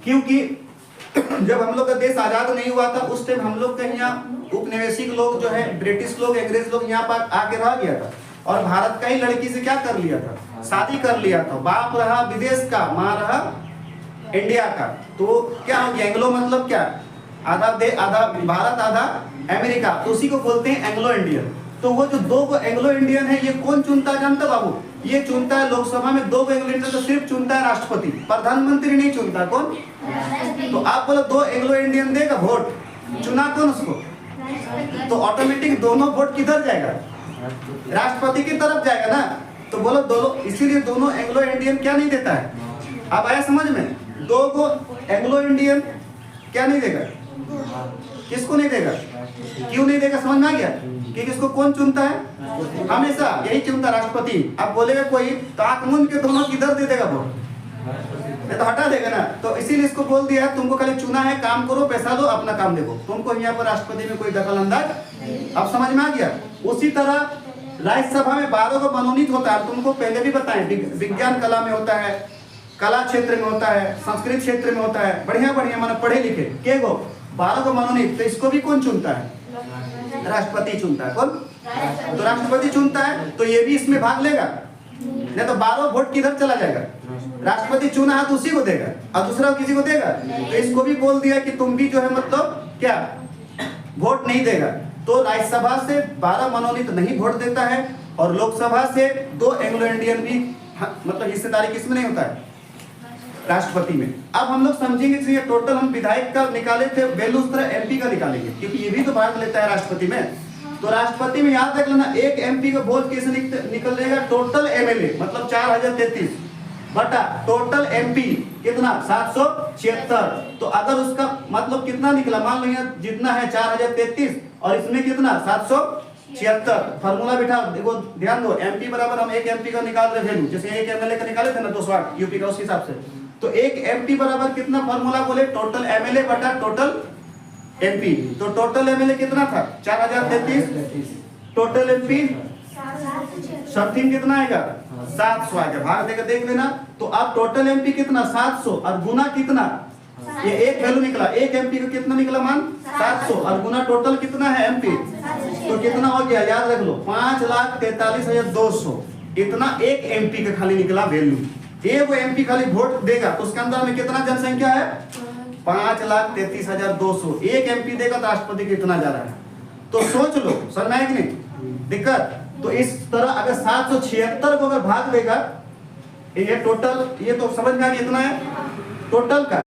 क्योंकि जब हम लोग का देश आजाद नहीं हुआ था उस टाइम हम लोग के यहाँ उपनिवेशिक लोग जो है, ब्रिटिश लोग, अंग्रेज लोग यहाँ पर आके रह गया था और भारत का ही लड़की से क्या कर लिया था, शादी कर लिया था। बाप रहा विदेश का, माँ रहा इंडिया का, तो क्या हो गया, एंग्लो मतलब क्या, आधा भारत आधा अमेरिका, तो उसी को बोलते हैं एंग्लो इंडियन। तो वो जो दो को एंग्लो इंडियन है ये कौन चुनता है जानते बाबू, ये चुनता है लोकसभा में दो एंग्लो इंडियन तो सिर्फ चुनता है राष्ट्रपति, प्रधानमंत्री नहीं चुनता। कौन? तो आप बोलो दो एंग्लो इंडियन देगा वोट, चुना कौन उसको, तो ऑटोमेटिक दोनों वोट किधर जाएगा, राष्ट्रपति की तरफ जाएगा ना। तो बोलो दोनों, इसीलिए दोनों एंग्लो इंडियन क्या नहीं देता है, अब आया समझ में, दो को एंग्लो इंडियन क्या नहीं देगा, किसको नहीं देगा, क्यों नहीं देगा, समझ में आ गया कि किसको कौन चुनता है, हमेशा यही चुनता राष्ट्रपति। अब बोलेगा कोई तो आंख मूंद के दोनों किधर दे देगा वोट, तो हटा देगा ना। तो इसीलिए इसको बोल दिया है तुमको खाली चुना है, काम करो, पैसा दो, अपना काम देखो, तुमको यहाँ पर राष्ट्रपति में कोई दखल अंदाज। अब समझ में आ गया। उसी तरह राज्यसभा में 12 को मनोनीत होता है, तुमको पहले भी बताएं, विज्ञान कला में होता है, कला क्षेत्र में होता है, संस्कृत क्षेत्र में होता है, बढ़िया बढ़िया माने पढ़े लिखे के गो 12 को मनोनीत, तो इसको भी कौन चुनता है, राष्ट्रपति चुनता है। कौन? तो राष्ट्रपति चुनता है, तो ये भी इसमें भाग लेगा, नहीं तो 12 वोट किधर चला जाएगा, राष्ट्रपति चुना है तो उसी को देगा और दूसरा किसी को देगा। तो इसको भी बोल दिया कि तुम भी जो है मतलब क्या वोट नहीं देगा। तो राज्यसभा से 12 मनोनीत नहीं वोट देता है और लोकसभा से 2 एंग्लो इंडियन भी मतलब हिस्सेदारी किसमें नहीं होता है, राष्ट्रपति में। अब हम लोग समझेंगे कि ये टोटल हम विधायक का निकाले थे, वैल्यू उस तरह एमपी का निकालेंगे क्योंकि ये भी तो भाग लेता है राष्ट्रपति में। तो राष्ट्रपति में याद रख लेना, एक एमपी का वोट कैसे निकल जाएगा, टोटल एमएलए मतलब 4033 बटा टोटल एमपी कितना 776। तो अगर उसका मतलब कितना निकला, मान लो यहाँ जितना है 4033 और इसमें कितना 776, फार्मूला बिठा देखो, ध्यान दो, एमपी बराबर हम एक एमपी का निकाल रहे वैल्यू, जैसे एक एमएलए का निकाले थे ना 208 यूपी का, उस हिसाब से। तो एक एमपी बराबर कितना, फार्मूला बोले टोटल एमएलए बटा टोटल एमपी। तो टोटल एमएलए कितना था 4033, टोटल एमपी समथिंग कितना आएगा 700 आएगा, भाग देकर देख लेना। तो अब टोटल एमपी कितना 700 और गुना कितना, ये एक वैल्यू निकला, एक एमपी का कितना निकला मान 700 और गुना टोटल कितना है एमपी, तो कितना हो गया याद रख लो 5,43,200। इतना एक एमपी का खाली निकला वैल्यू। एक एमपी खाली वोट देगा तो उसके अंदर में कितना जनसंख्या है 5,33,200। एक एमपी देगा तो राष्ट्रपति कितना जा रहा है, तो सोच लो समझ में आया कि नहीं दिक्कत। तो इस तरह अगर 776 को अगर भाग देगा ये टोटल, ये तो समझ में आ गया इतना है टोटल का।